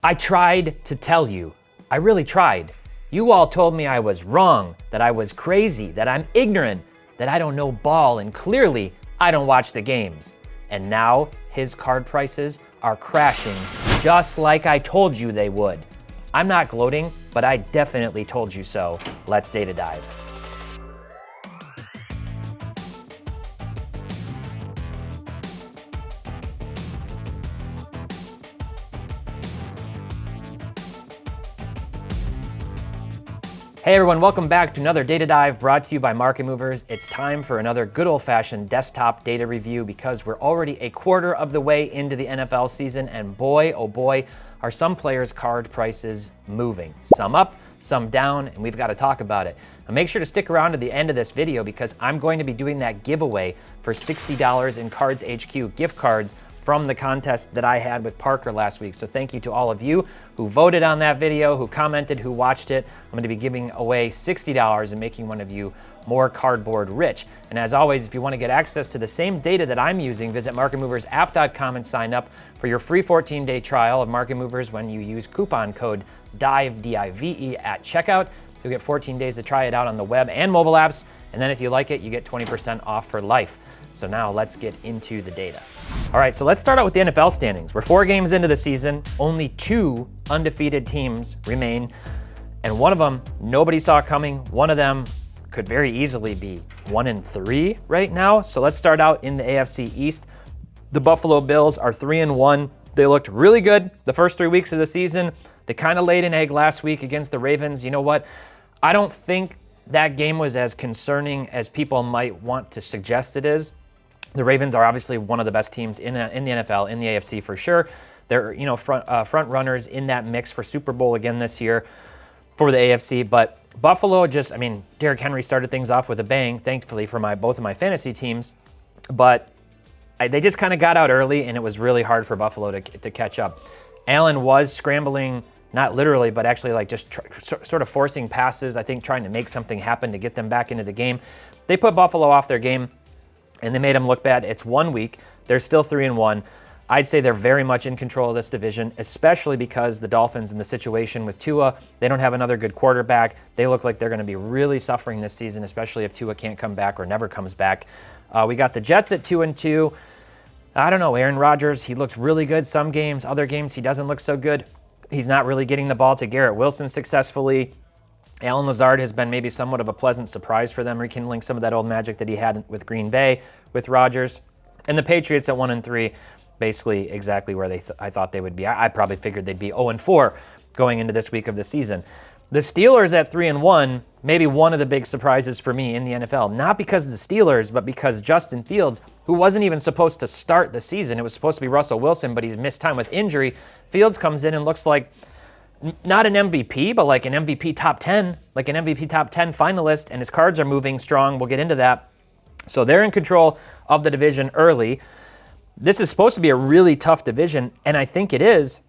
I tried to tell you. I really tried. You all told me I was wrong, that I was crazy, that I'm ignorant, that I don't know ball, and clearly I don't watch the games. And now his card prices are crashing just like I told you they would. I'm not gloating, but I definitely told you so. Let's data dive. Hey everyone, welcome back to another data dive brought to you by Market Movers. It's time for another good old-fashioned desktop data review because we're already a quarter of the way into the NFL season, and boy, oh boy, are some players' card prices moving. Some up, some down, and we've got to talk about it. Now make sure to stick around to the end of this video because I'm going to be doing that giveaway for $60 in Cards HQ gift cards from the contest that I had with Parker last week. So thank you to all of you who voted on that video, who commented, who watched it. I'm going to be giving away $60 and making one of you more cardboard rich. And as always, if you want to get access to the same data that I'm using, visit marketmoversapp.com and sign up for your free 14-day trial of Market Movers when you use coupon code DIVE, D-I-V-E, at checkout. You'll get 14 days to try it out on the web and mobile apps. And then if you like it, you get 20% off for life. So now let's get into the data. All right, so let's start out with the NFL standings. We're 4 games into the season. Only 2 undefeated teams remain. And one of them, nobody saw coming. One of them could very easily be 1-3 right now. So let's start out in the AFC East. The Buffalo Bills are 3-1. They looked really good the first 3 weeks of the season. They kind of laid an egg last week against the Ravens. You know what? I don't think that game was as concerning as people might want to suggest it is. The Ravens are obviously one of the best teams in the NFL, in the AFC for sure. They're front runners in that mix for Super Bowl again this year for the AFC. But Buffalo just, Derrick Henry started things off with a bang, thankfully for both of my fantasy teams. But they just kind of got out early, and it was really hard for Buffalo to catch up. Allen was scrambling, not literally, but actually sort of forcing passes, I think trying to make something happen to get them back into the game. They put Buffalo off their game, and they made them look bad. It's 1 week. They're still 3-1. I'd say they're very much in control of this division, especially because the Dolphins in the situation with Tua, they don't have another good quarterback. They look like they're going to be really suffering this season, especially if Tua can't come back or never comes back. We got the Jets at 2-2. I don't know, Aaron Rodgers, he looks really good some games. Other games, he doesn't look so good. He's not really getting the ball to Garrett Wilson successfully. Allen Lazard has been maybe somewhat of a pleasant surprise for them, rekindling some of that old magic that he had with Green Bay, with Rodgers. And the Patriots at 1-3, basically exactly where I thought they would be. I probably figured they'd be 0-4 going into this week of the season. The Steelers at 3-1, maybe one of the big surprises for me in the NFL. Not because of the Steelers, but because Justin Fields, who wasn't even supposed to start the season, it was supposed to be Russell Wilson, but he's missed time with injury. Fields comes in and looks like not an MVP, but like an MVP top 10, like an MVP top 10 finalist, and his cards are moving strong. We'll get into that. So they're in control of the division early. This is supposed to be a really tough division, and I think it is.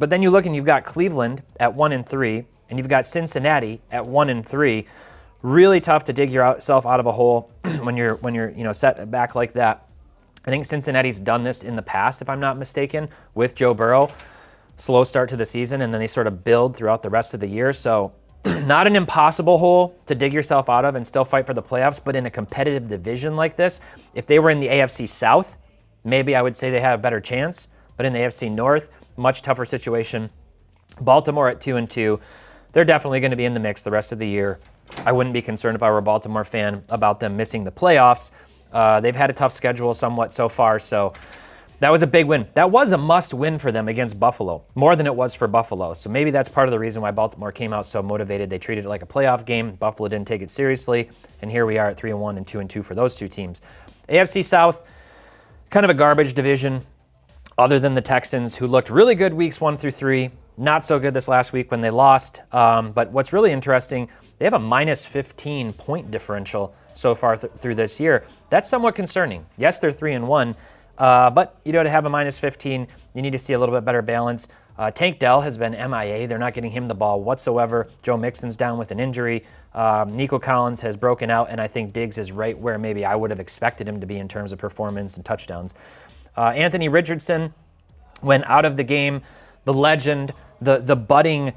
But then you look and you've got Cleveland at 1-3, and you've got Cincinnati at 1-3. Really tough to dig yourself out of a hole when you're set back like that. I think Cincinnati's done this in the past, if I'm not mistaken, with Joe Burrow. Slow start to the season, and then they sort of build throughout the rest of the year. So not an impossible hole to dig yourself out of and still fight for the playoffs, but in a competitive division like this, if they were in the AFC South, maybe I would say they have a better chance. But in the AFC North, much tougher situation. Baltimore at 2-2, they're definitely going to be in the mix the rest of the year. I wouldn't be concerned if I were a Baltimore fan about them missing the playoffs. They've had a tough schedule somewhat so far, so that was a big win. That was a must-win for them against Buffalo, more than it was for Buffalo. So maybe that's part of the reason why Baltimore came out so motivated. They treated it like a playoff game. Buffalo didn't take it seriously, and here we are at 3-1 and 2-2 for those two teams. AFC South, kind of a garbage division, other than the Texans, who looked really good weeks 1-3. Not so good this last week when they lost. But what's really interesting, they have a -15 point differential so far through this year. That's somewhat concerning. Yes, they're 3-1. But to have a -15, you need to see a little bit better balance. Tank Dell has been MIA. They're not getting him the ball whatsoever. Joe Mixon's down with an injury. Nico Collins has broken out, and I think Diggs is right where maybe I would have expected him to be in terms of performance and touchdowns. Anthony Richardson went out of the game. The legend, the budding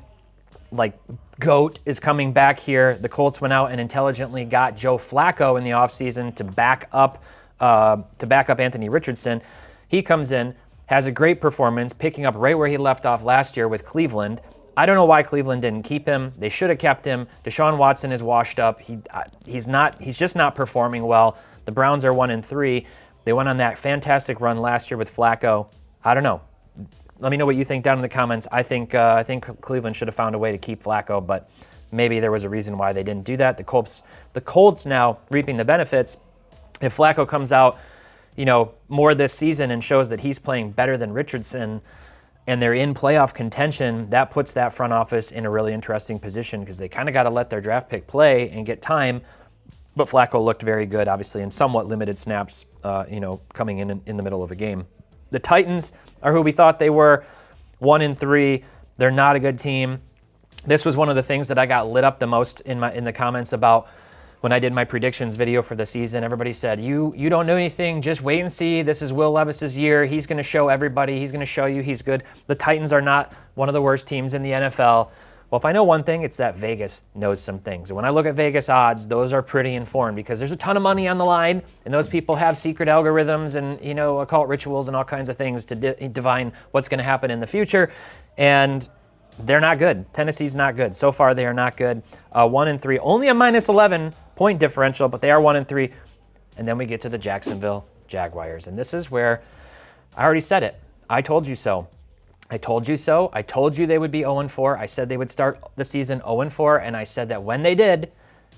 like GOAT is coming back here. The Colts went out and intelligently got Joe Flacco in the offseason to back up Anthony Richardson. He comes in, has a great performance, picking up right where he left off last year with Cleveland. I don't know why Cleveland didn't keep him. They should have kept him. Deshaun Watson is washed up. He's just not performing well. The Browns are 1-3. They went on that fantastic run last year with Flacco. I don't know. Let me know what you think down in the comments. I think Cleveland should have found a way to keep Flacco, but maybe there was a reason why they didn't do that. The Colts now reaping the benefits. If Flacco comes out, more this season and shows that he's playing better than Richardson, and they're in playoff contention, that puts that front office in a really interesting position because they kind of got to let their draft pick play and get time. But Flacco looked very good, obviously, in somewhat limited snaps, coming in the middle of a game. The Titans are who we thought they were, 1-3. They're not a good team. This was one of the things that I got lit up the most in the comments about when I did my predictions video for the season. Everybody said, you don't know anything, just wait and see. This is Will Levis's year. He's going to show everybody. He's going to show you he's good. The Titans are not one of the worst teams in the NFL. Well, if I know one thing, it's that Vegas knows some things. And when I look at Vegas odds, those are pretty informed because there's a ton of money on the line, and those people have secret algorithms and, occult rituals and all kinds of things to divine what's going to happen in the future. And they're not good. Tennessee's not good. So far, they are not good. 1-3, only a -11 point differential, but they are 1-3. And then we get to the Jacksonville Jaguars. And this is where I already said it. I told you so. I told you so. I told you they would be 0-4. I said they would start the season 0-4, and I said that when they did,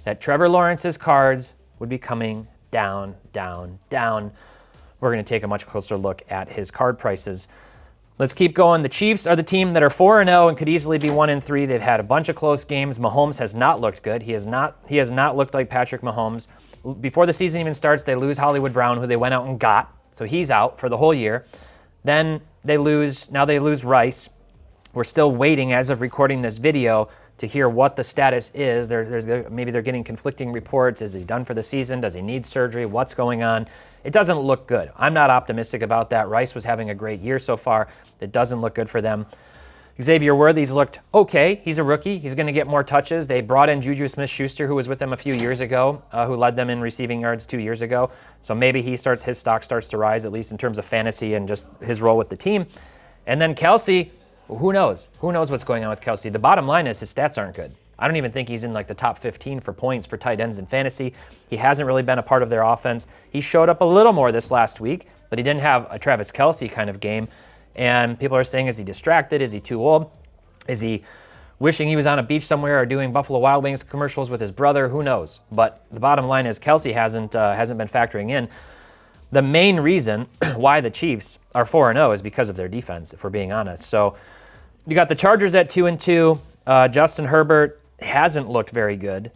that Trevor Lawrence's cards would be coming down, down, down. We're going to take a much closer look at his card prices. Let's keep going. The Chiefs are the team that are 4-0 and could easily be 1-3. They've had a bunch of close games. Mahomes has not looked good. He has not looked like Patrick Mahomes. Before the season even starts, they lose Hollywood Brown, who they went out and got. So he's out for the whole year. Then they lose Rice. We're still waiting, as of recording this video, to hear what the status is. Maybe they're getting conflicting reports. Is he done for the season? Does he need surgery? What's going on? It doesn't look good. I'm not optimistic about that. Rice was having a great year so far. It doesn't look good for them. Xavier Worthy's looked okay. He's a rookie. He's going to get more touches. They brought in Juju Smith-Schuster, who was with them a few years ago, who led them in receiving yards 2 years ago. So maybe his stock starts to rise, at least in terms of fantasy and just his role with the team. And then Kelsey, who knows? Who knows what's going on with Kelsey? The bottom line is his stats aren't good. I don't even think he's in like the top 15 for points for tight ends in fantasy. He hasn't really been a part of their offense. He showed up a little more this last week, but he didn't have a Travis Kelsey kind of game. And people are saying, is he distracted? Is he too old? Is he wishing he was on a beach somewhere or doing Buffalo Wild Wings commercials with his brother? Who knows? But the bottom line is Kelsey hasn't been factoring in. The main reason why the Chiefs are 4-0 is because of their defense, if we're being honest. So you got the Chargers at 2-2. Justin Herbert hasn't looked very good.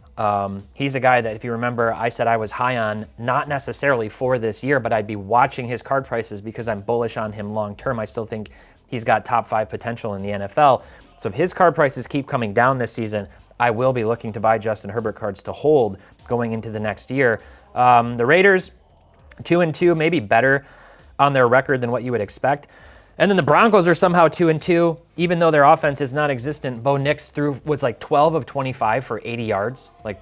He's a guy that, if you remember, I said I was high on, not necessarily for this year, but I'd be watching his card prices because I'm bullish on him long term. I still think he's got top 5 potential in the NFL. So if his card prices keep coming down this season, I will be looking to buy Justin Herbert cards to hold going into the next year. The Raiders, 2-2, maybe better on their record than what you would expect. And then the Broncos are somehow 2-2, even though their offense is non-existent. Bo Nix was like 12 of 25 for 80 yards, like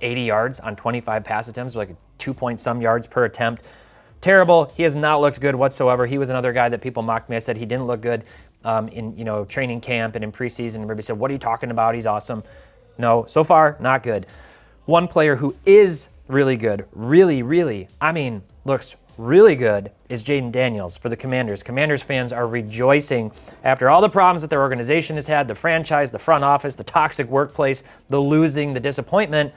80 yards on 25 pass attempts, like 2-point-some yards per attempt. Terrible. He has not looked good whatsoever. He was another guy that people mocked me. I said he didn't look good in training camp and in preseason. Everybody said, what are you talking about? He's awesome. No, so far, not good. One player who is really good, looks really good, is Jaden Daniels for the Commanders. Commanders fans are rejoicing after all the problems that their organization has had, the franchise, the front office, the toxic workplace, the losing, the disappointment.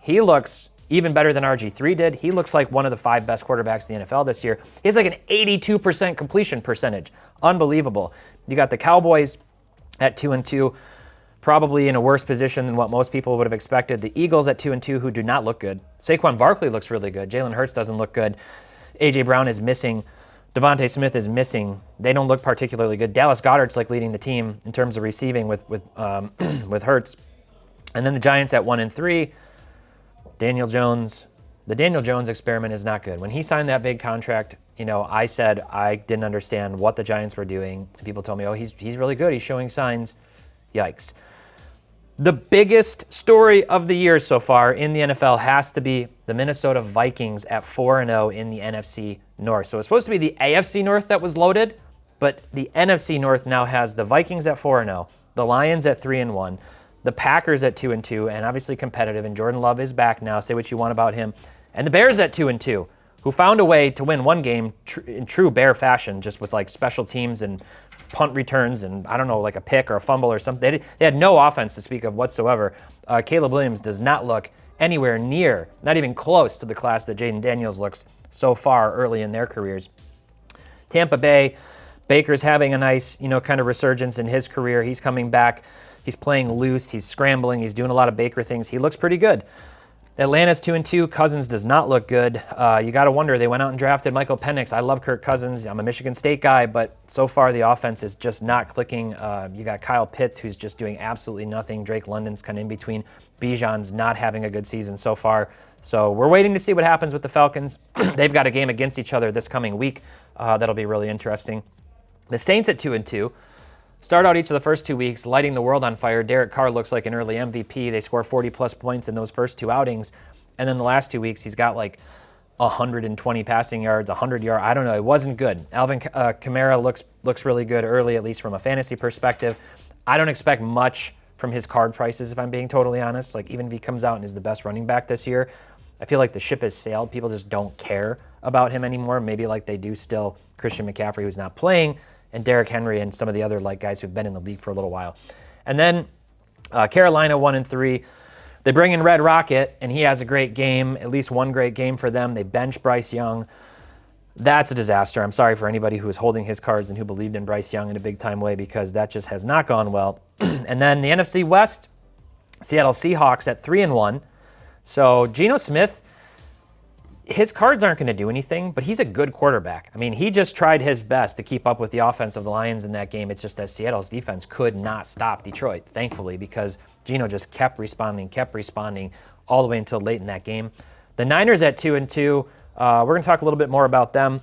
He looks even better than RG3 did. He looks like one of the 5 best quarterbacks in the NFL this year. He has like an 82% completion percentage. Unbelievable. You got the Cowboys at 2-2, probably in a worse position than what most people would have expected. The Eagles at 2-2, who do not look good. Saquon Barkley looks really good. Jalen Hurts doesn't look good. A.J. Brown is missing. Devontae Smith is missing. They don't look particularly good. Dallas Goedert's like leading the team in terms of receiving with Hurts. And then the Giants at 1-3. Daniel Jones. The Daniel Jones experiment is not good. When he signed that big contract, I said I didn't understand what the Giants were doing. People told me, oh, he's really good. He's showing signs. Yikes. The biggest story of the year so far in the NFL has to be the Minnesota Vikings at 4-0 in the NFC North. So it's supposed to be the AFC North that was loaded, but the NFC North now has the Vikings at 4-0, the Lions at 3-1, the Packers at 2-2, and obviously competitive, and Jordan Love is back now. Say what you want about him. And the Bears at 2-2, who found a way to win one game in true Bear fashion, just with like special teams and punt returns and, I don't know, like a pick or a fumble or something. They had no offense to speak of whatsoever. Caleb Williams does not look anywhere near, not even close to the class that Jaden Daniels looks so far early in their careers. Tampa Bay, Baker's having a nice, kind of resurgence in his career. He's coming back. He's playing loose. He's scrambling. He's doing a lot of Baker things. He looks pretty good. Atlanta's 2-2. Cousins does not look good. You got to wonder. They went out and drafted Michael Penix. I love Kirk Cousins. I'm a Michigan State guy, but so far the offense is just not clicking. You got Kyle Pitts, who's just doing absolutely nothing. Drake London's kind of in between. Bijan's not having a good season so far. So we're waiting to see what happens with the Falcons. They've got a game against each other this coming week. That'll be really interesting. The Saints at 2-2. Start out each of the first 2 weeks lighting the world on fire. Derek Carr looks like an early MVP. They score 40-plus points in those first 2 outings. And then the last 2 weeks, he's got like 120 passing yards, 100 yards. I don't know. It wasn't good. Alvin Kamara looks really good early, at least from a fantasy perspective. I don't expect much from his card prices, if I'm being totally honest. Like, even if he comes out and is the best running back this year, I feel like the ship has sailed. People just don't care about him anymore. Maybe like they do still Christian McCaffrey, who's not playing, and Derrick Henry and some of the other guys who've been in the league for a little while. And then Carolina 1-3. They bring in Red Rocket, and he has a great game, at least one great game for them. They bench Bryce Young. That's a disaster. I'm sorry for anybody who was holding his cards and who believed in Bryce Young in a big-time way, because that just has not gone well. And then the NFC West, Seattle Seahawks at 3-1. So Geno Smith, his cards aren't going to do anything, but he's a good quarterback. I mean, he just tried his best to keep up with the offense of the Lions in that game. It's just that Seattle's defense could not stop Detroit, thankfully, because Geno just kept responding all the way until late in that game. The Niners at 2-2. We're going to talk a little bit more about them.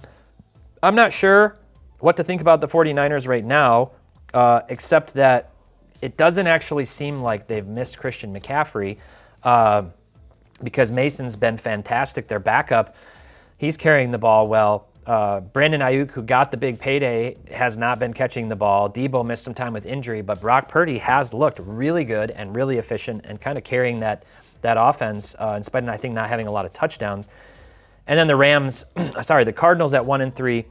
I'm not sure what to think about the 49ers right now, except that it doesn't actually seem like they've missed Christian McCaffrey. Because Mason's been fantastic. Their backup, he's carrying the ball well. Brandon Ayuk, who got the big payday, has not been catching the ball. Debo missed some time with injury, but Brock Purdy has looked really good and really efficient and kind of carrying that offense, in spite of, I think, not having a lot of touchdowns. And then the the Cardinals at 1-3.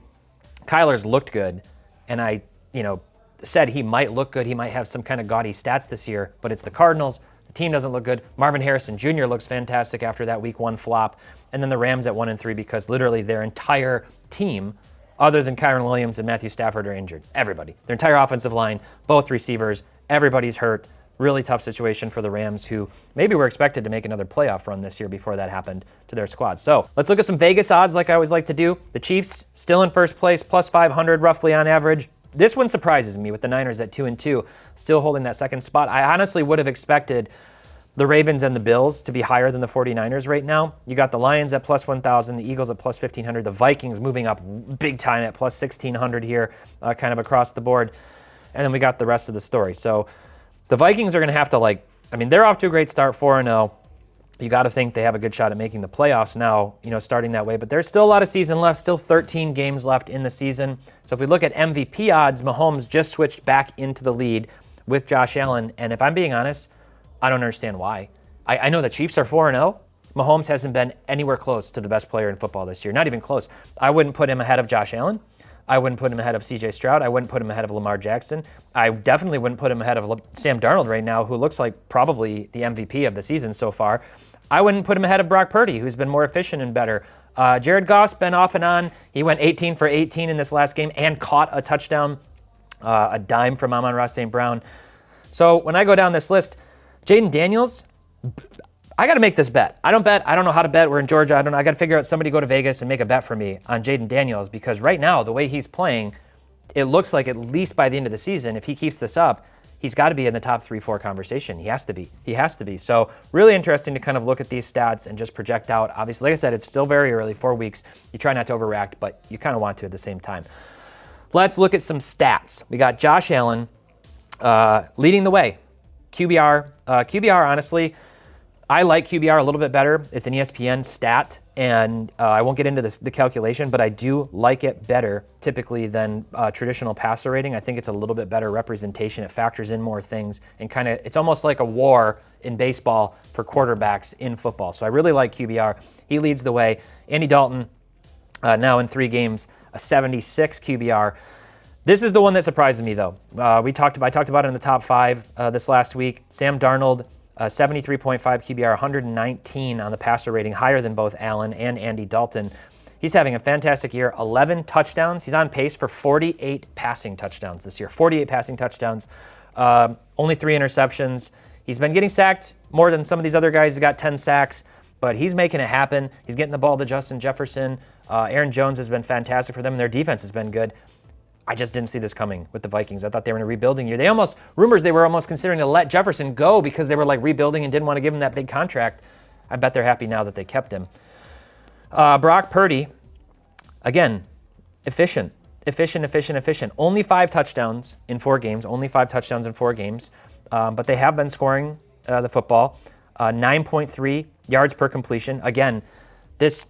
Kyler's looked good, and I, said he might look good. He might have some kind of gaudy stats this year, but it's the Cardinals. The team doesn't look good. Marvin Harrison Jr. looks fantastic after that week 1 flop. And then the Rams at 1-3, because literally their entire team, other than Kyron Williams and Matthew Stafford, are injured. Everybody. Their entire offensive line, both receivers, everybody's hurt. Really tough situation for the Rams, who maybe were expected to make another playoff run this year before that happened to their squad. So let's look at some Vegas odds like I always like to do. The Chiefs still in first place, plus 500 roughly on average. This one surprises me with the Niners at 2-2, still holding that second spot. I honestly would have expected the Ravens and the Bills to be higher than the 49ers right now. You got the Lions at plus 1,000, the Eagles at plus 1,500, the Vikings moving up big time at plus 1,600 here, kind of across the board. And then we got the rest of the story. So the Vikings are going to have to, they're off to a great start, 4-0. You got to think they have a good shot at making the playoffs now, starting that way. But there's still a lot of season left, still 13 games left in the season. So if we look at MVP odds, Mahomes just switched back into the lead with Josh Allen. And if I'm being honest, I don't understand why. I know the Chiefs are 4-0. Mahomes hasn't been anywhere close to the best player in football this year. Not even close. I wouldn't put him ahead of Josh Allen. I wouldn't put him ahead of C.J. Stroud. I wouldn't put him ahead of Lamar Jackson. I definitely wouldn't put him ahead of Sam Darnold right now, who looks like probably the MVP of the season so far. I wouldn't put him ahead of Brock Purdy, who's been more efficient and better. Jared Goff's been off and on. He went 18 for 18 in this last game and caught a touchdown, a dime from Amon-Ra St. Brown. So when I go down this list, Jaden Daniels, I got to make this bet. I don't bet. I don't know how to bet. We're in Georgia. I got to figure out somebody go to Vegas and make a bet for me on Jaden Daniels, because right now, the way he's playing, it looks like at least by the end of the season, if he keeps this up, he's got to be in the top 3-4 conversation. He has to be. He has to be. So really interesting to kind of look at these stats and just project out. Obviously, like I said, it's still very early, 4 weeks. You try not to overreact, but you kind of want to at the same time. Let's look at some stats. We got Josh Allen leading the way. QBR, honestly, I like QBR a little bit better. It's an ESPN stat, and I won't get into the calculation, but I do like it better typically than traditional passer rating. I think it's a little bit better representation. It factors in more things, and kind of it's almost like a war in baseball for quarterbacks in football. So I really like QBR. He leads the way. Andy Dalton, now in 3 games, a 76 QBR. This is the one that surprised me, though. I talked about it in the top 5 this last week. Sam Darnold, 73.5 QBR, 119 on the passer rating, higher than both Allen and Andy Dalton. He's having a fantastic year, 11 touchdowns. He's on pace for 48 passing touchdowns this year, 48 passing touchdowns, only 3 interceptions. He's been getting sacked more than some of these other guys. He's got 10 sacks, but he's making it happen. He's getting the ball to Justin Jefferson. Aaron Jones has been fantastic for them, and their defense has been good. I just didn't see this coming with the Vikings. I thought they were in a rebuilding year. They were almost considering to let Jefferson go because they were like rebuilding and didn't want to give him that big contract. I bet they're happy now that they kept him. Brock Purdy, again, efficient. Only 5 touchdowns in 4 games. But they have been scoring the football. 9.3 yards per completion. Again, this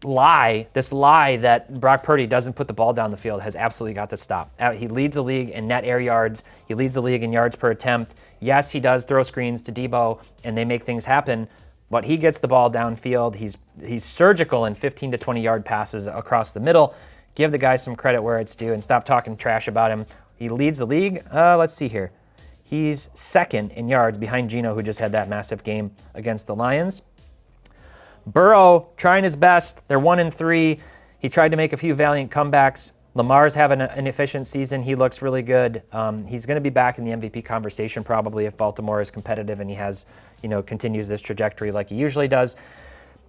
lie that Brock Purdy doesn't put the ball down the field has absolutely got to stop. He leads the league in net air yards. He leads the league in yards per attempt. Yes, he does throw screens to Debo, and they make things happen, but he gets the ball downfield. He's surgical in 15 to 20-yard passes across the middle. Give the guy some credit where it's due and stop talking trash about him. He leads the league. Let's see here. He's 2nd in yards behind Geno, who just had that massive game against the Lions. Burrow trying his best. They're 1-3. He tried to make a few valiant comebacks. Lamar's having an efficient season. He looks really good. He's going to be back in the MVP conversation probably if Baltimore is competitive and he has, continues this trajectory like he usually does.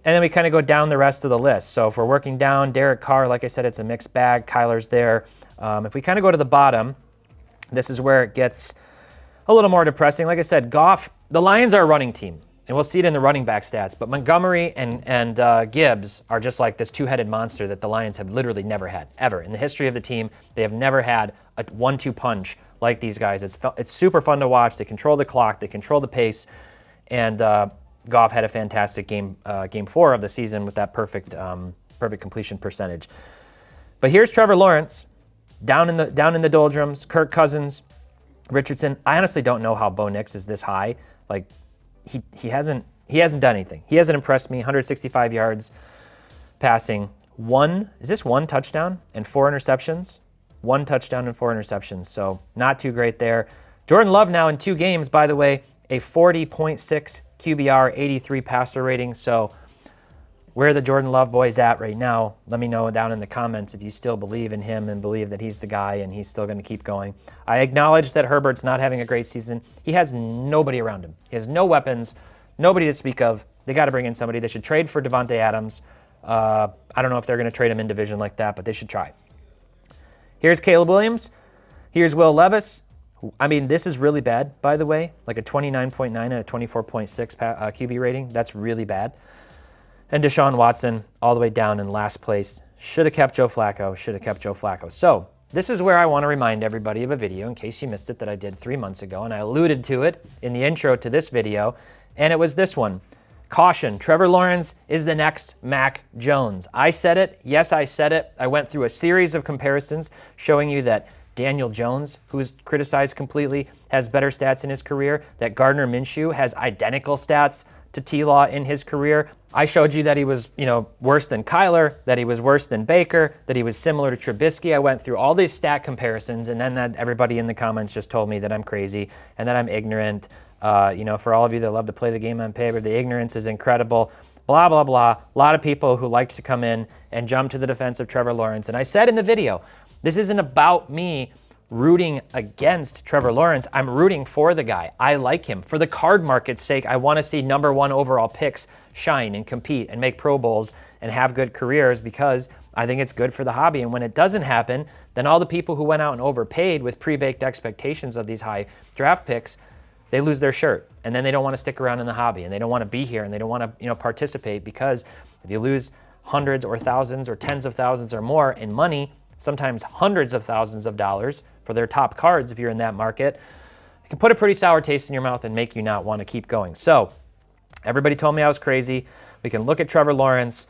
And then we kind of go down the rest of the list. So if we're working down, Derek Carr, like I said, it's a mixed bag. Kyler's there. If we kind of go to the bottom, this is where it gets a little more depressing. Like I said, Goff, the Lions are a running team. And we'll see it in the running back stats. But Montgomery and Gibbs are just like this 2-headed monster that the Lions have literally never had, ever. In the history of the team, they have never had a 1-2 punch like these guys. It's super fun to watch. They control the clock. They control the pace. And Goff had a fantastic game 4 of the season with that perfect completion percentage. But here's Trevor Lawrence down in the doldrums. Kirk Cousins, Richardson. I honestly don't know how Bo Nix is this high. Like, He hasn't done anything. He hasn't impressed me. 165 yards passing. One touchdown and 4 interceptions? 1 touchdown and 4 interceptions. So not too great there. Jordan Love now in 2 games, by the way, a 40.6 QBR, 83 passer rating. So where are the Jordan Love boys at right now? Let me know down in the comments if you still believe in him and believe that he's the guy and he's still going to keep going. I acknowledge that Herbert's not having a great season. He has nobody around him. He has no weapons, nobody to speak of. They got to bring in somebody. They should trade for Devontae Adams. I don't know if they're going to trade him in division like that, but they should try. Here's Caleb Williams. Here's Will Levis. I mean, this is really bad, by the way, like a 29.9 and a 24.6 QB rating. That's really bad. And Deshaun Watson all the way down in last place. Should have kept Joe Flacco. So this is where I want to remind everybody of a video, in case you missed it, that I did 3 months ago, and I alluded to it in the intro to this video, and it was this one. Caution, Trevor Lawrence is the next Mac Jones. I said it. Yes, I said it. I went through a series of comparisons showing you that Daniel Jones, who's criticized completely, has better stats in his career, that Gardner Minshew has identical stats to T-Law in his career. I showed you that he was, worse than Kyler, that he was worse than Baker, that he was similar to Trubisky. I went through all these stat comparisons, and then everybody in the comments just told me that I'm crazy and that I'm ignorant. For all of you that love to play the game on paper, the ignorance is incredible. Blah, blah, blah. A lot of people who like to come in and jump to the defense of Trevor Lawrence. And I said in the video, this isn't about me rooting against Trevor Lawrence. I'm rooting for the guy. I like him. For the card market's sake, I want to see #1 overall picks shine and compete and make Pro Bowls and have good careers because I think it's good for the hobby. And when it doesn't happen, then all the people who went out and overpaid with pre-baked expectations of these high draft picks, they lose their shirt, and then they don't want to stick around in the hobby, and they don't want to be here, and they don't want to participate, because if you lose hundreds or thousands or tens of thousands or more in money, sometimes hundreds of thousands of dollars for their top cards if you're in that market, it can put a pretty sour taste in your mouth and make you not want to keep going. So everybody told me I was crazy. We can look at Trevor Lawrence.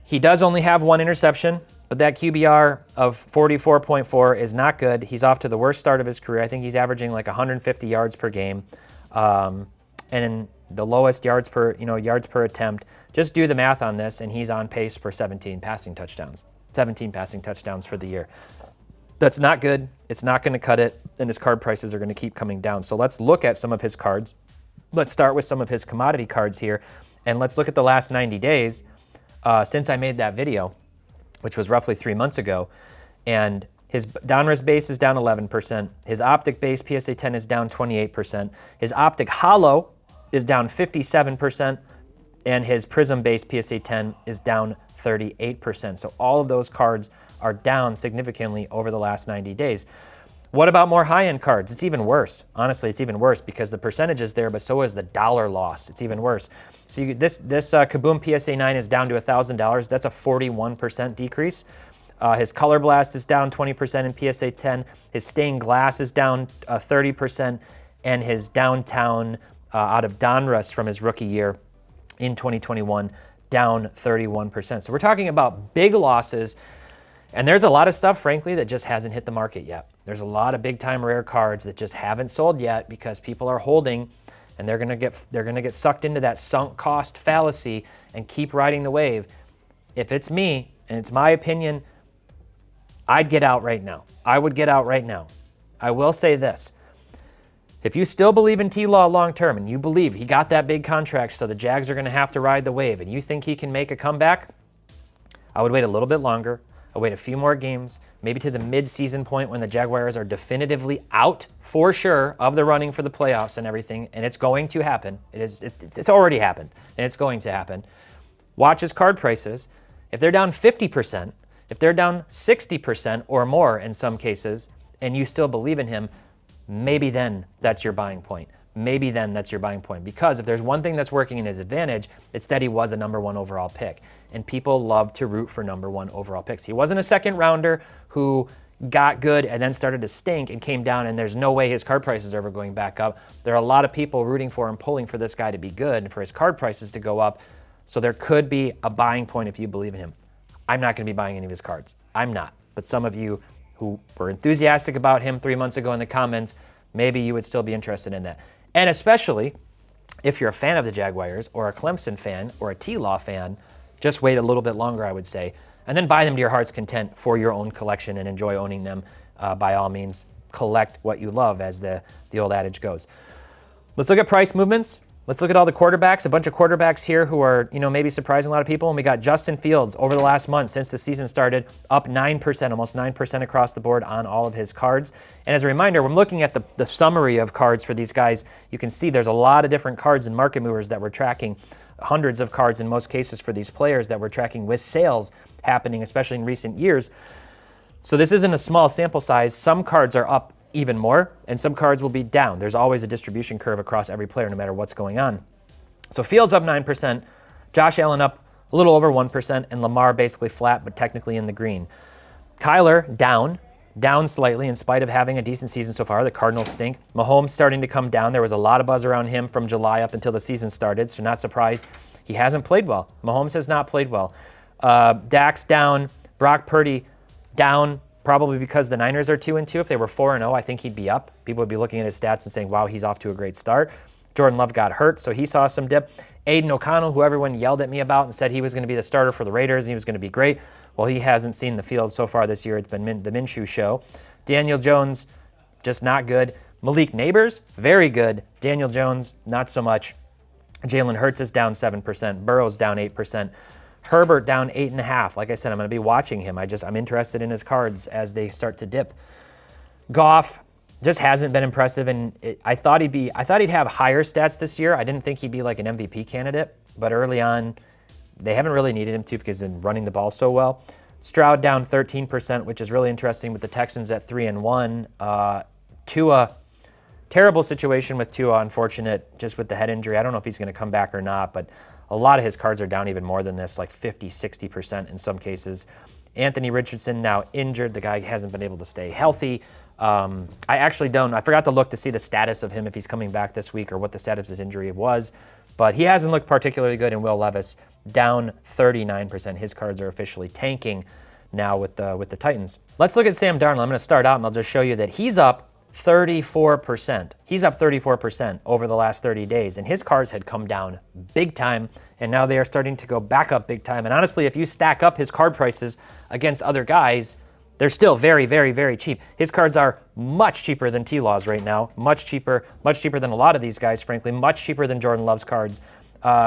He does only have one interception, but that QBR of 44.4 is not good. He's off to the worst start of his career. I think he's averaging like 150 yards per game, and in the lowest yards per attempt. Just do the math on this, and he's on pace for 17 passing touchdowns. 17 passing touchdowns for the year. That's not good. It's not going to cut it, and his card prices are going to keep coming down. So let's look at some of his cards. Let's start with some of his commodity cards here, and let's look at the last 90 days since I made that video, which was roughly 3 months ago. And his Donruss base is down 11%. His optic base PSA 10 is down 28%. His optic hollow is down 57%. And his Prism base PSA 10 is down 38%. So all of those cards are down significantly over the last 90 days. What about more high-end cards? It's even worse. Honestly, it's even worse because the percentage is there, but so is the dollar loss. It's even worse. So this Kaboom PSA 9 is down to $1,000. That's a 41% decrease. His Color Blast is down 20% in PSA 10. His Stained Glass is down 30%. And his Downtown out of Donruss from his rookie year in 2021, down 31%. So we're talking about big losses, and there's a lot of stuff, frankly, that just hasn't hit the market yet. There's a lot of big-time rare cards that just haven't sold yet because people are holding, and they're gonna get sucked into that sunk cost fallacy and keep riding the wave. If it's me, and it's my opinion, I'd get out right now. I would get out right now. I will say this. If you still believe in T-Law long-term and you believe he got that big contract so the Jags are going to have to ride the wave and you think he can make a comeback, I would wait a little bit longer. I'd wait a few more games, maybe to the mid-season point when the Jaguars are definitively out for sure of the running for the playoffs and everything, and it's going to happen. It's already happened, and it's going to happen. Watch his card prices. If they're down 50%, if they're down 60% or more in some cases, and you still believe in him, maybe then that's your buying point. Maybe then that's your buying point. Because if there's one thing that's working in his advantage, it's that he was a number 1 overall pick. And people love to root for number 1 overall picks. He wasn't a second rounder who got good and then started to stink and came down, and there's no way his card prices are ever going back up. There are a lot of people rooting for him, pulling for this guy to be good and for his card prices to go up. So there could be a buying point if you believe in him. I'm not going to be buying any of his cards. I'm not. But some of you who were enthusiastic about him 3 months ago in the comments, maybe you would still be interested in that. And especially if you're a fan of the Jaguars or a Clemson fan or a T-Law fan, just wait a little bit longer, I would say, and then buy them to your heart's content for your own collection and enjoy owning them. By all means, collect what you love, as the old adage goes. Let's look at price movements. Let's look at all the quarterbacks, a bunch of quarterbacks here who are, maybe surprising a lot of people. And we got Justin Fields over the last month since the season started, up 9%, almost 9% across the board on all of his cards. And as a reminder, when looking at the summary of cards for these guys, you can see there's a lot of different cards and market movers that we're tracking, hundreds of cards in most cases for these players that we're tracking with sales happening, especially in recent years. So this isn't a small sample size. Some cards are up even more, and some cards will be down. There's always a distribution curve across every player, no matter what's going on. So Fields up 9%, Josh Allen up a little over 1%, and Lamar basically flat, but technically in the green. Kyler down slightly in spite of having a decent season so far. The Cardinals stink. Mahomes starting to come down. There was a lot of buzz around him from July up until the season started, so not surprised. He hasn't played well. Mahomes has not played well. Dak's down. Brock Purdy down, probably because the Niners are 2-2. If they were 4-0, I think he'd be up. People would be looking at his stats and saying, wow, he's off to a great start. Jordan Love got hurt, so he saw some dip. Aiden O'Connell, who everyone yelled at me about and said he was going to be the starter for the Raiders and he was going to be great. Well, he hasn't seen the field so far this year. It's been the Minshew show. Daniel Jones, just not good. Malik Neighbors, very good. Daniel Jones, not so much. Jalen Hurts is down 7%. Burrow's down 8%. Herbert down 8.5%. Like I said, I'm going to be watching him. I'm interested in his cards as they start to dip. Goff just hasn't been impressive, and I thought he'd have higher stats this year. I didn't think he'd be like an MVP candidate, but early on, they haven't really needed him to because they're running the ball so well. Stroud down 13%, which is really interesting with the Texans at 3-1. Tua, terrible situation with Tua, unfortunate, just with the head injury. I don't know if he's going to come back or not, but a lot of his cards are down even more than this, like 50, 60% in some cases. Anthony Richardson now injured. The guy hasn't been able to stay healthy. I actually don't. I forgot to look to see the status of him, if he's coming back this week or what the status of his injury was. But he hasn't looked particularly good. And Will Levis down 39%. His cards are officially tanking now with the Titans. Let's look at Sam Darnold. I'm going to start out and I'll just show you that he's up 34%. He's up 34% over the last 30 days. And his cards had come down big time. And now they are starting to go back up big time. And honestly, if you stack up his card prices against other guys, they're still very, very, very cheap. His cards are much cheaper than T-Law's right now. Much cheaper than a lot of these guys, frankly. Much cheaper than Jordan Love's cards.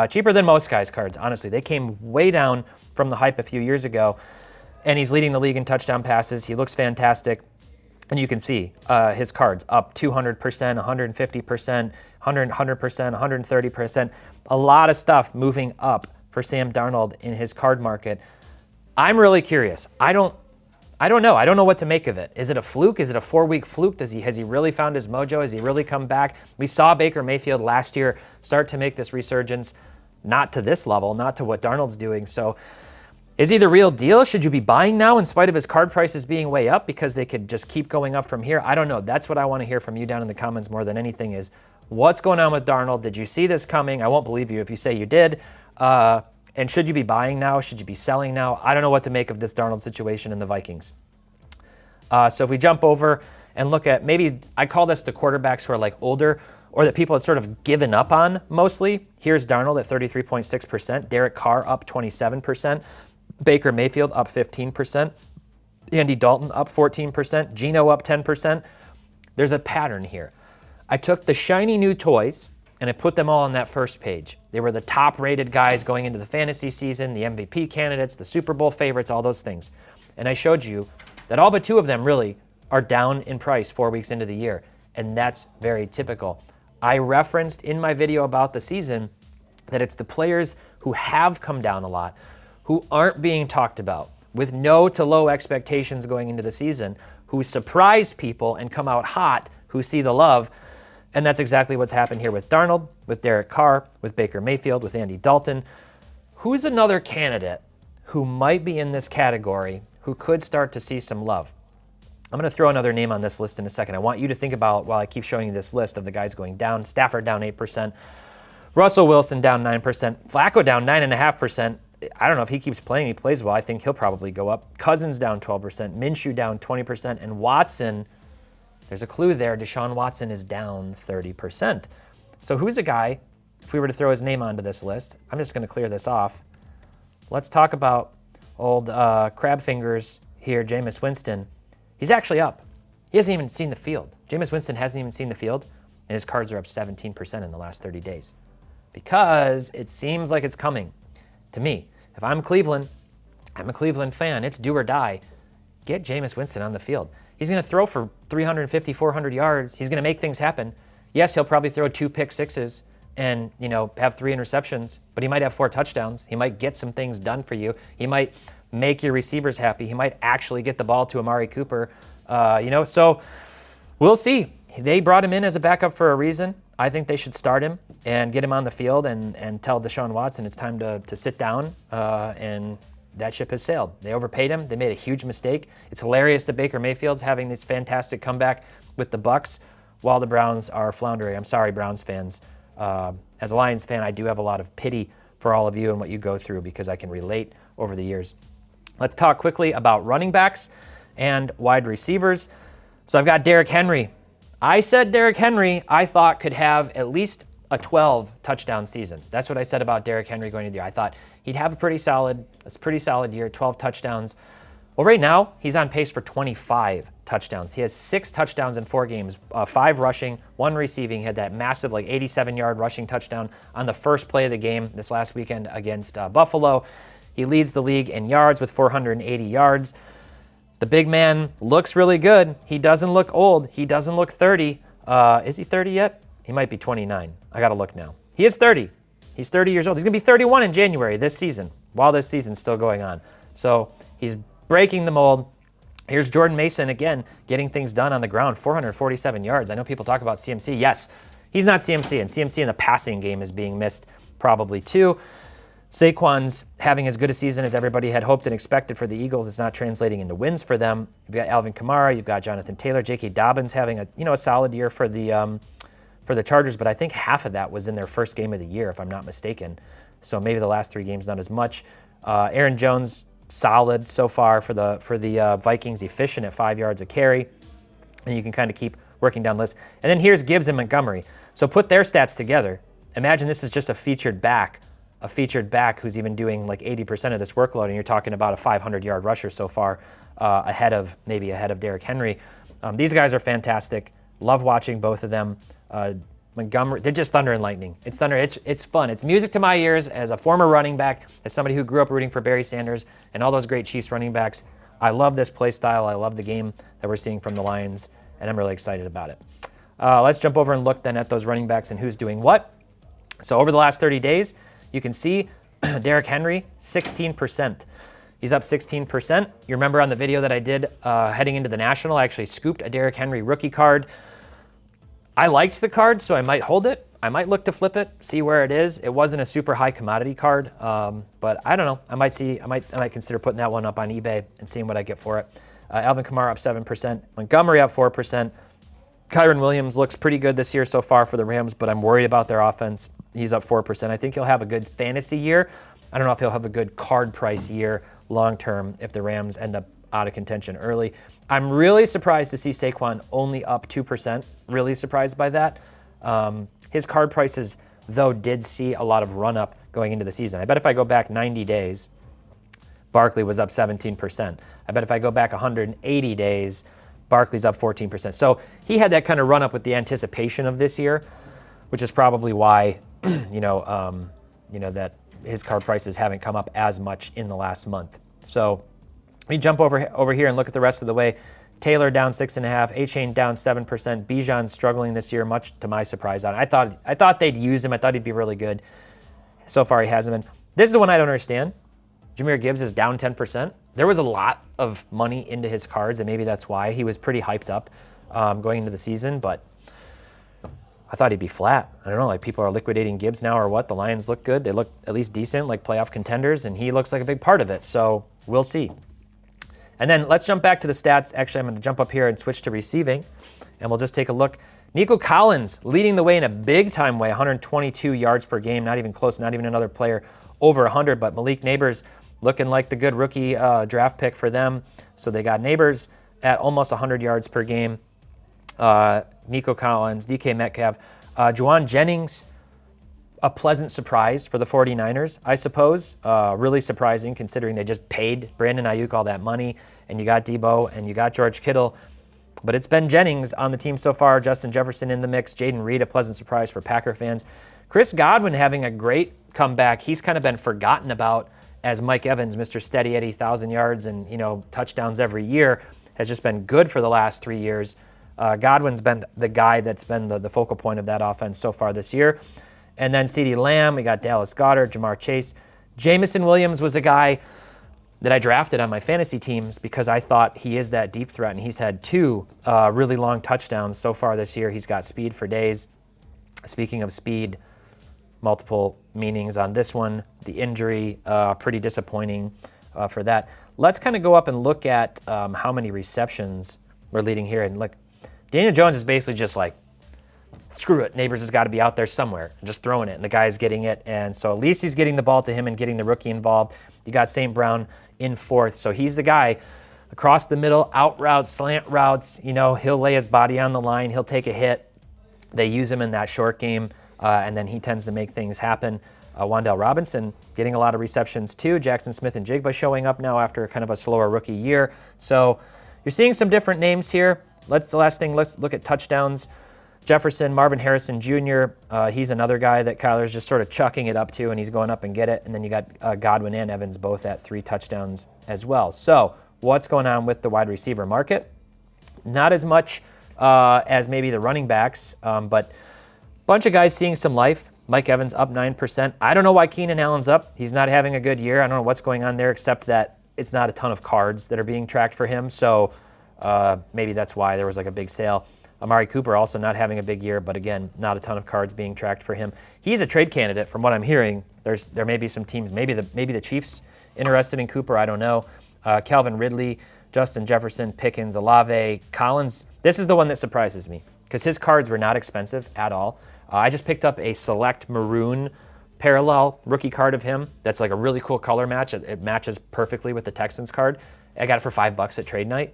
Cheaper than most guys' cards, honestly. They came way down from the hype a few years ago. And he's leading the league in touchdown passes. He looks fantastic. And you can see his cards up 200%, 150%, 100%, 130%. A lot of stuff moving up for Sam Darnold in his card market. I'm really curious. I don't know. I don't know what to make of it. Is it a fluke? Is it a 4-week fluke? Has he really found his mojo? Has he really come back? We saw Baker Mayfield last year start to make this resurgence, not to this level, not to what Darnold's doing. So is he the real deal? Should you be buying now in spite of his card prices being way up because they could just keep going up from here? I don't know. That's what I want to hear from you down in the comments more than anything is, what's going on with Darnold? Did you see this coming? I won't believe you if you say you did. And should you be buying now? Should you be selling now? I don't know what to make of this Darnold situation in the Vikings. So if we jump over and look at, maybe I call this the quarterbacks who are like older or that people had sort of given up on mostly. Here's Darnold at 33.6%. Derek Carr up 27%. Baker Mayfield up 15%. Andy Dalton up 14%. Geno up 10%. There's a pattern here. I took the shiny new toys and I put them all on that first page. They were the top-rated guys going into the fantasy season, the MVP candidates, the Super Bowl favorites, all those things. And I showed you that all but 2 of them really are down in price 4 weeks into the year, and that's very typical. I referenced in my video about the season that it's the players who have come down a lot, who aren't being talked about, with no to low expectations going into the season, who surprise people and come out hot, who see the love. And that's exactly what's happened here with Darnold, with Derek Carr, with Baker Mayfield, with Andy Dalton. Who's another candidate who might be in this category who could start to see some love? I'm going to throw another name on this list in a second. I want you to think about, while I keep showing you this list of the guys going down, Stafford down 8%, Russell Wilson down 9%, Flacco down 9.5%. I don't know if he keeps playing, he plays well. I think he'll probably go up. Cousins down 12%, Minshew down 20%, and Watson, there's a clue there, Deshaun Watson is down 30%. So who's a guy, if we were to throw his name onto this list, I'm just going to clear this off. Let's talk about old crab fingers here, Jameis Winston. He's actually up. He hasn't even seen the field. Jameis Winston hasn't even seen the field, and his cards are up 17% in the last 30 days. Because it seems like it's coming. To me, if I'm Cleveland, I'm a Cleveland fan, it's do or die. Get Jameis Winston on the field. He's going to throw for 350, 400 yards. He's going to make things happen. Yes, he'll probably throw 2 pick sixes and, have 3 interceptions, but he might have 4 touchdowns. He might get some things done for you. He might make your receivers happy. He might actually get the ball to Amari Cooper. So we'll see. They brought him in as a backup for a reason. I think they should start him and get him on the field and tell Deshaun Watson it's time to sit down, and that ship has sailed. They overpaid him. They made a huge mistake. It's hilarious that Baker Mayfield's having this fantastic comeback with the Bucs while the Browns are floundering. I'm sorry, Browns fans. As a Lions fan, I do have a lot of pity for all of you and what you go through because I can relate over the years. Let's talk quickly about running backs and wide receivers. So I've got Derrick Henry. I said Derrick Henry, I thought, could have at least a 12 touchdown season. That's what I said about Derrick Henry going into the year. I thought he'd have a pretty solid year, 12 touchdowns. Well, right now, he's on pace for 25 touchdowns. He has 6 touchdowns in 4 games, 5 rushing, 1 receiving. He had that massive 87-yard rushing touchdown on the first play of the game this last weekend against Buffalo. He leads the league in yards with 480 yards. The big man looks really good. He doesn't look old. He doesn't look 30. Is he 30 yet? He might be 29. I got to look now. He is 30. He's 30 years old. He's going to be 31 in January this season, while this season's still going on. So he's breaking the mold. Here's Jordan Mason again, getting things done on the ground, 447 yards. I know people talk about CMC. Yes, he's not CMC, and CMC in the passing game is being missed probably too. Saquon's having as good a season as everybody had hoped and expected for the Eagles. It's not translating into wins for them. You've got Alvin Kamara, you've got Jonathan Taylor, J.K. Dobbins having a solid year for the Chargers, but I think half of that was in their first game of the year, if I'm not mistaken. So maybe the last 3 games not as much. Aaron Jones, solid so far for the Vikings, efficient at 5 yards a carry, and you can kind of keep working down the list. And then here's Gibbs and Montgomery. So put their stats together. Imagine this is just a featured back who's even doing like 80% of this workload, and you're talking about a 500-yard rusher so far, ahead of Derrick Henry. These guys are fantastic. Love watching both of them. Montgomery, they're just thunder and lightning. It's thunder. It's fun. It's music to my ears as a former running back, as somebody who grew up rooting for Barry Sanders and all those great Chiefs running backs. I love this play style. I love the game that we're seeing from the Lions, and I'm really excited about it. Let's jump over and look then at those running backs and who's doing what. So over the last 30 days, you can see Derrick Henry, 16%. He's up 16%. You remember on the video that I did heading into the National, I actually scooped a Derrick Henry rookie card. I liked the card, so I might hold it. I might look to flip it, see where it is. It wasn't a super high commodity card, but I don't know. I might consider putting that one up on eBay and seeing what I get for it. Alvin Kamara up 7%. Montgomery up 4%. Kyron Williams looks pretty good this year so far for the Rams, but I'm worried about their offense. He's up 4%. I think he'll have a good fantasy year. I don't know if he'll have a good card price year long term if the Rams end up out of contention early. I'm really surprised to see Saquon only up 2%. Really surprised by that. His card prices, though, did see a lot of run up going into the season. I bet if I go back 90 days, Barkley was up 17%. I bet if I go back 180 days, Barkley's up 14%. So he had that kind of run up with the anticipation of this year, which is probably why, that his card prices haven't come up as much in the last month. So we jump over here and look at the rest of the way. Taylor down 6.5%, A-Chain down 7%. Bijan's struggling this year, much to my surprise. I thought they'd use him. I thought he'd be really good. So far, he hasn't been. This is the one I don't understand. Jahmyr Gibbs is down 10%. There was a lot of money into his cards, and maybe that's why he was pretty hyped up going into the season, but I thought he'd be flat. I don't know, like people are liquidating Gibbs now or what. The Lions look good. They look at least decent, like playoff contenders, and he looks like a big part of it, so we'll see. And then let's jump back to the stats. Actually, I'm going to jump up here and switch to receiving, and we'll just take a look. Nico Collins leading the way in a big-time way, 122 yards per game, not even close, not even another player over 100, but Malik Neighbors looking like the good rookie draft pick for them. So they got Neighbors at almost 100 yards per game. Nico Collins, DK Metcalf. Juwan Jennings, a pleasant surprise for the 49ers, I suppose. Really surprising considering they just paid Brandon Ayuk all that money, and you got Debo, and you got George Kittle. But it's been Jennings on the team so far. Justin Jefferson in the mix. Jaden Reed, a pleasant surprise for Packer fans. Chris Godwin having a great comeback. He's kind of been forgotten about as Mike Evans, Mr. Steady Eddie, 1,000 yards and touchdowns every year, has just been good for the last 3 years. Godwin's been the guy that's been the focal point of that offense so far this year. And then CeeDee Lamb, we got Dallas Goedert, Jamar Chase. Jamison Williams was a guy that I drafted on my fantasy teams because I thought he is that deep threat, and he's had 2 really long touchdowns so far this year. He's got speed for days. Speaking of speed, multiple meanings on this one. The injury, pretty disappointing for that. Let's kind of go up and look at how many receptions we're leading here. And look, Daniel Jones is basically just like, screw it, Neighbors has got to be out there somewhere, just throwing it, and the guy's getting it. And so at least he's getting the ball to him and getting the rookie involved. You got St. Brown in 4th, so he's the guy across the middle, out routes, slant routes. He'll lay his body on the line. He'll take a hit. They use him in that short game, and then he tends to make things happen. Wan'Dale Robinson getting a lot of receptions too. Jackson Smith and Jigba showing up now after kind of a slower rookie year. So you're seeing some different names here. Let's look at touchdowns. Jefferson, Marvin Harrison Jr., he's another guy that Kyler's just sort of chucking it up to, and he's going up and get it. And then you got Godwin and Evans both at 3 touchdowns as well. So what's going on with the wide receiver market? Not as much as maybe the running backs, but a bunch of guys seeing some life. Mike Evans up 9%. I don't know why Keenan Allen's up. He's not having a good year. I don't know what's going on there except that it's not a ton of cards that are being tracked for him. So maybe that's why there was like a big sale. Amari Cooper also not having a big year, but again, not a ton of cards being tracked for him. He's a trade candidate from what I'm hearing. There may be some teams, maybe the Chiefs interested in Cooper, I don't know. Calvin Ridley, Justin Jefferson, Pickens, Olave, Collins. This is the one that surprises me because his cards were not expensive at all. I just picked up a select maroon parallel rookie card of him. That's like a really cool color match. It matches perfectly with the Texans card. I got it for $5 at trade night.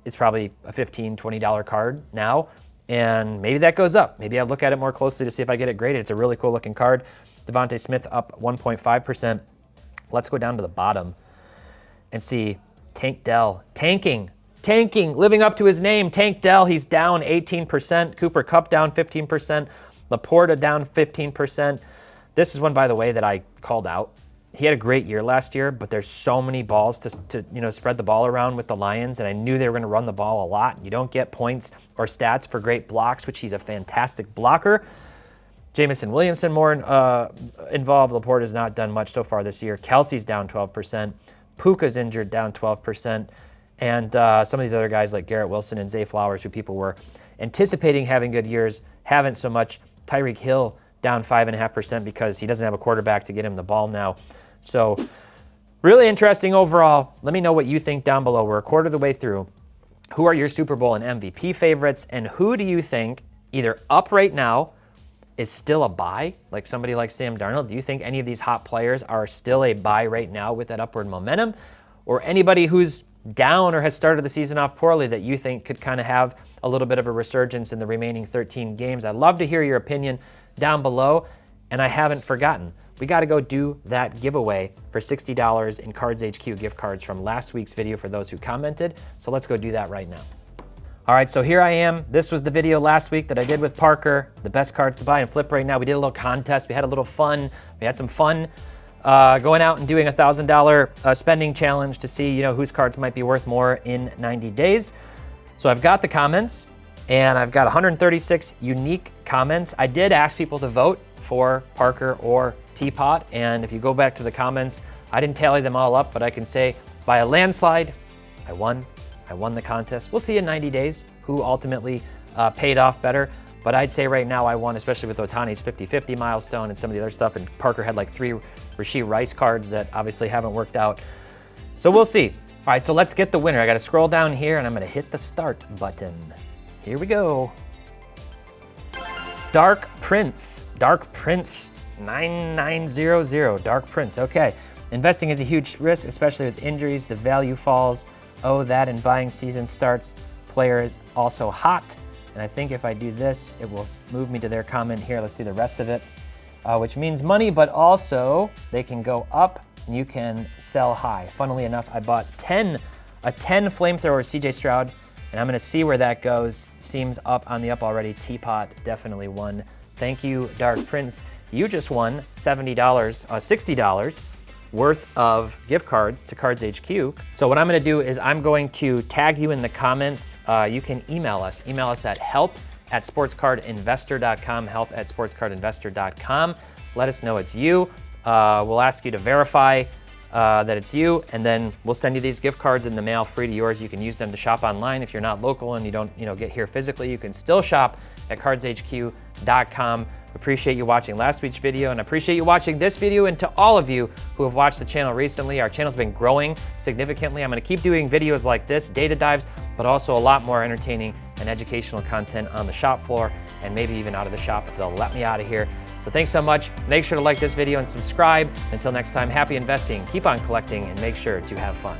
It's probably a $15, $20 card now, and maybe that goes up. Maybe I'll look at it more closely to see if I get it graded. It's a really cool looking card. Devontae Smith up 1.5%. Let's go down to the bottom and see Tank Dell. Tanking, living up to his name. Tank Dell, he's down 18%. Cooper Kupp down 15%. Laporta down 15%. This is one, by the way, that I called out. He had a great year last year, but there's so many balls to spread the ball around with the Lions, and I knew they were going to run the ball a lot. You don't get points or stats for great blocks, which he's a fantastic blocker. Jamison Williamson more involved. Laporta's not done much so far this year. Kelsey's down 12%. Puka's injured, down 12%. And some of these other guys like Garrett Wilson and Zay Flowers, who people were anticipating having good years, haven't so much. Tyreek Hill down 5.5% because he doesn't have a quarterback to get him the ball now. So really interesting overall. Let me know what you think down below. We're a quarter of the way through. Who are your Super Bowl and MVP favorites? And who do you think either up right now is still a buy, like somebody like Sam Darnold? Do you think any of these hot players are still a buy right now with that upward momentum? Or anybody who's down or has started the season off poorly that you think could kind of have a little bit of a resurgence in the remaining 13 games? I'd love to hear your opinion down below. And I haven't forgotten, we got to go do that giveaway for $60 in Cards HQ gift cards from last week's video for those who commented. So let's go do that right now. All right, so here I am. This was the video last week that I did with Parker, the best cards to buy and flip right now. We did a little contest. We had a little fun. We had some fun going out and doing a $1,000 spending challenge to see, whose cards might be worth more in 90 days. So I've got the comments, and I've got 136 unique comments. I did ask people to vote for Parker or Teapot, and if you go back to the comments, I didn't tally them all up, but I can say by a landslide, I won the contest. We'll see in 90 days who ultimately paid off better, but I'd say right now I won, especially with Ohtani's 50-50 milestone and some of the other stuff, and Parker had like 3 Rashee Rice cards that obviously haven't worked out. So we'll see. All right, so let's get the winner. I got to scroll down here, and I'm going to hit the start button. Here we go. Dark Prince 9900. Dark Prince. Okay. Investing is a huge risk, especially with injuries. The value falls. Oh, that and buying season starts. Player is also hot. And I think if I do this, it will move me to their comment here. Let's see the rest of it, which means money, but also they can go up and you can sell high. Funnily enough, I bought a 10 flamethrower CJ Stroud, and I'm going to see where that goes. Seems up on the up already. Teapot definitely won. Thank you, Dark Prince. You just won $60 worth of gift cards to Cards HQ. So what I'm going to do is I'm going to tag you in the comments. You can email us. Email us at help@sportscardinvestor.com, help@sportscardinvestor.com. Let us know it's you. We'll ask you to verify that it's you, and then we'll send you these gift cards in the mail free to yours. You can use them to shop online. If you're not local and you don't get here physically, you can still shop at cardshq.com. Appreciate you watching last week's video, and appreciate you watching this video. And to all of you who have watched the channel recently, our channel's been growing significantly. I'm going to keep doing videos like this, data dives, but also a lot more entertaining and educational content on the shop floor, and maybe even out of the shop if they'll let me out of here. So thanks so much. Make sure to like this video and subscribe. Until next time, happy investing, keep on collecting, and make sure to have fun.